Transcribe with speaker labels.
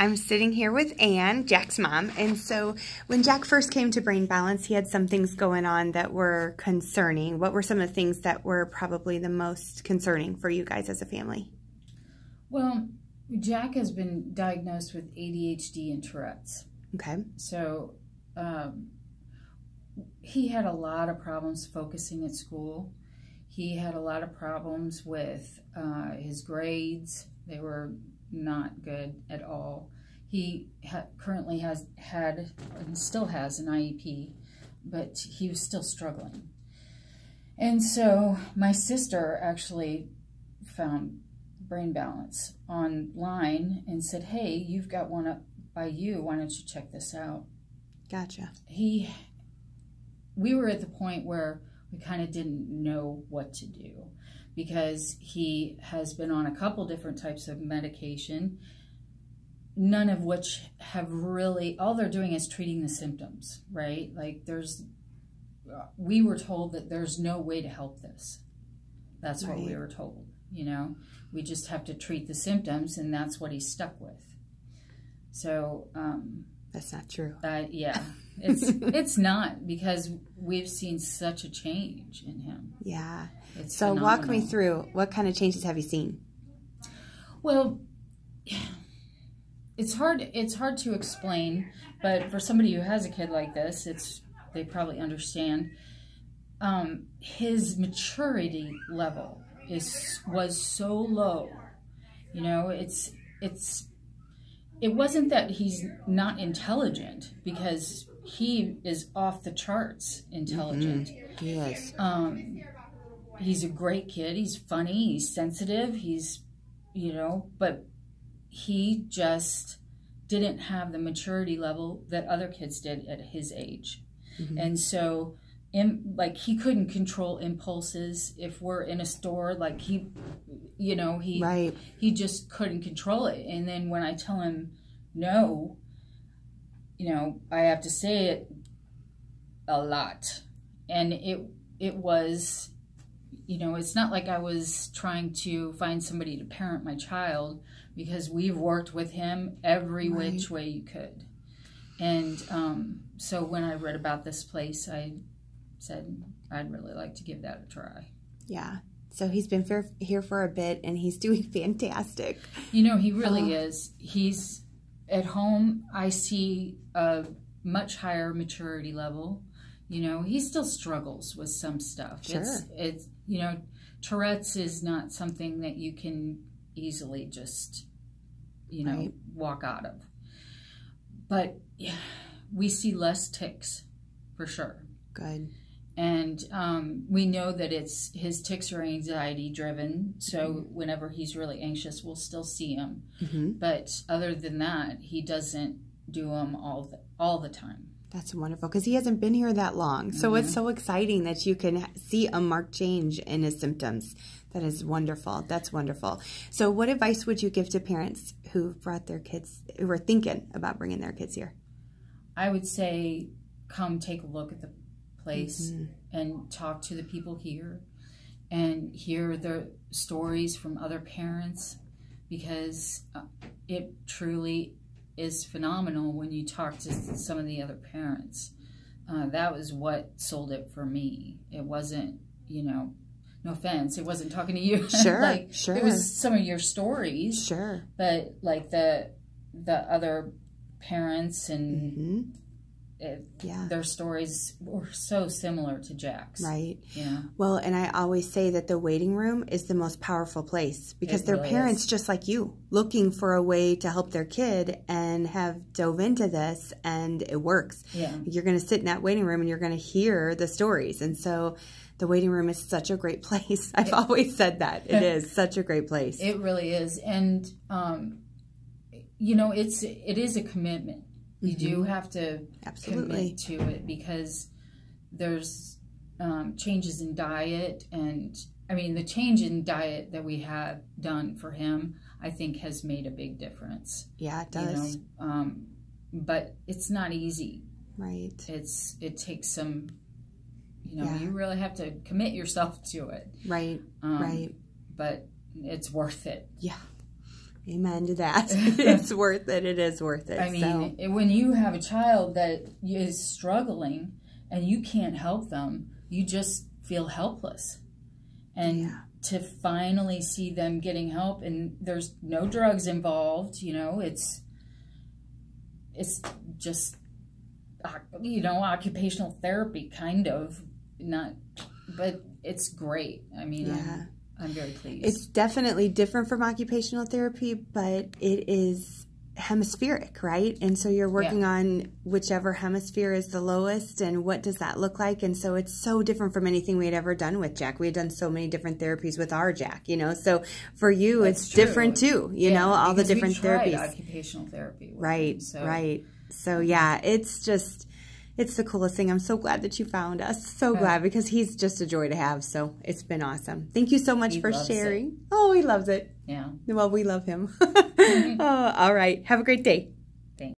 Speaker 1: I'm sitting here with Anne, Jack's mom. And so when Jack first came to Brain Balance, he had some things going on that were concerning. What were some of the things that were probably the most concerning for you guys as a family?
Speaker 2: Well, Jack has been diagnosed with ADHD and Tourette's.
Speaker 1: Okay.
Speaker 2: So he had a lot of problems focusing at school. He had a lot of problems with his grades. They were not good at all. He currently has had and still has an IEP, but he was still struggling. And so my sister actually found Brain Balance online and said, hey, you've got one up by you. Why don't you check this out?
Speaker 1: Gotcha.
Speaker 2: We were at the point where we kind of didn't know what to do, because he has been on a couple different types of medication, none of which have really, all they're doing is treating the symptoms, right? Like we were told that there's no way to help this. That's what we were told, you know? We just have to treat the symptoms, and that's what he's stuck with. So,
Speaker 1: that's not true.
Speaker 2: Yeah, it's not, because we've seen such a change in him.
Speaker 1: Yeah.
Speaker 2: It's
Speaker 1: so
Speaker 2: phenomenal.
Speaker 1: Walk me through, what kind of changes have you seen?
Speaker 2: Well, it's hard to explain, but for somebody who has a kid like this, they probably understand. His maturity level was so low. You know, it wasn't that he's not intelligent, because he is off the charts intelligent.
Speaker 1: Mm-hmm. He is.
Speaker 2: He's a great kid. He's funny. He's sensitive. But he just didn't have the maturity level that other kids did at his age. Mm-hmm. And so, he couldn't control impulses. If we're in a store, he just couldn't control it. And then when I tell him no, I have to say it a lot. And it was, it's not like I was trying to find somebody to parent my child, because we've worked with him every which way you could. And so when I read about this place, I said, I'd really like to give that a try.
Speaker 1: Yeah. So he's been here for a bit, and he's doing fantastic.
Speaker 2: He really is. He's at home. I see a much higher maturity level. He still struggles with some stuff.
Speaker 1: Sure.
Speaker 2: It's Tourette's is not something that you can easily just, walk out of. But we see less tics, for sure.
Speaker 1: Good.
Speaker 2: And we know that his tics are anxiety driven. So whenever he's really anxious, we'll still see him. Mm-hmm. But other than that, he doesn't do them all the time.
Speaker 1: That's wonderful, because he hasn't been here that long. So mm-hmm. It's so exciting that you can see a marked change in his symptoms. That is wonderful. That's wonderful. So what advice would you give to parents who brought their kids, who are thinking about bringing their kids here?
Speaker 2: I would say, come take a look at the place mm-hmm. and talk to the people here and hear the stories from other parents, because it truly is phenomenal when you talk to some of the other parents. That was what sold it for me. It wasn't, no offense, it wasn't talking to you.
Speaker 1: Sure, sure.
Speaker 2: It was some of your stories.
Speaker 1: Sure.
Speaker 2: But the other parents and
Speaker 1: mm-hmm.
Speaker 2: Their stories were so similar to Jack's.
Speaker 1: Right.
Speaker 2: Yeah.
Speaker 1: Well, and I always say that the waiting room is the most powerful place, because they're parents just like you, looking for a way to help their kid, and have dove into this, and it works.
Speaker 2: Yeah.
Speaker 1: You're going to sit in that waiting room and you're going to hear the stories. And so the waiting room is such a great place. I've always said that. It is such a great place.
Speaker 2: It really is. And, it is a commitment. You
Speaker 1: mm-hmm.
Speaker 2: do have to
Speaker 1: Absolutely.
Speaker 2: commit to it, because there's changes in diet. And, the change in diet that we have done for him, I think, has made a big difference.
Speaker 1: Yeah, it does.
Speaker 2: But it's not easy.
Speaker 1: Right.
Speaker 2: It takes some, you really have to commit yourself to it.
Speaker 1: Right, right.
Speaker 2: But it's worth it.
Speaker 1: Yeah. Amen to that. It's worth it. It is worth it.
Speaker 2: I mean, when you have a child that is struggling and you can't help them, you just feel helpless. And to finally see them getting help, and there's no drugs involved, you know, it's just, you know, occupational therapy kind of, not, but it's great. I mean, I'm very pleased.
Speaker 1: It's definitely different from occupational therapy, but it is hemispheric, right? And so you're working on whichever hemisphere is the lowest, and what does that look like? And so it's so different from anything we had ever done with Jack. We had done so many different therapies with our Jack, you know. So for you, it's different too, you know, all the different therapies.
Speaker 2: Occupational therapy.
Speaker 1: Right, right. So yeah, it's just, it's the coolest thing. I'm so glad that you found us. So glad, because he's just a joy to have. So it's been awesome. Thank you so much for sharing. Oh, he loves it.
Speaker 2: Yeah.
Speaker 1: Well, we love him. Oh, all right. Have a great day.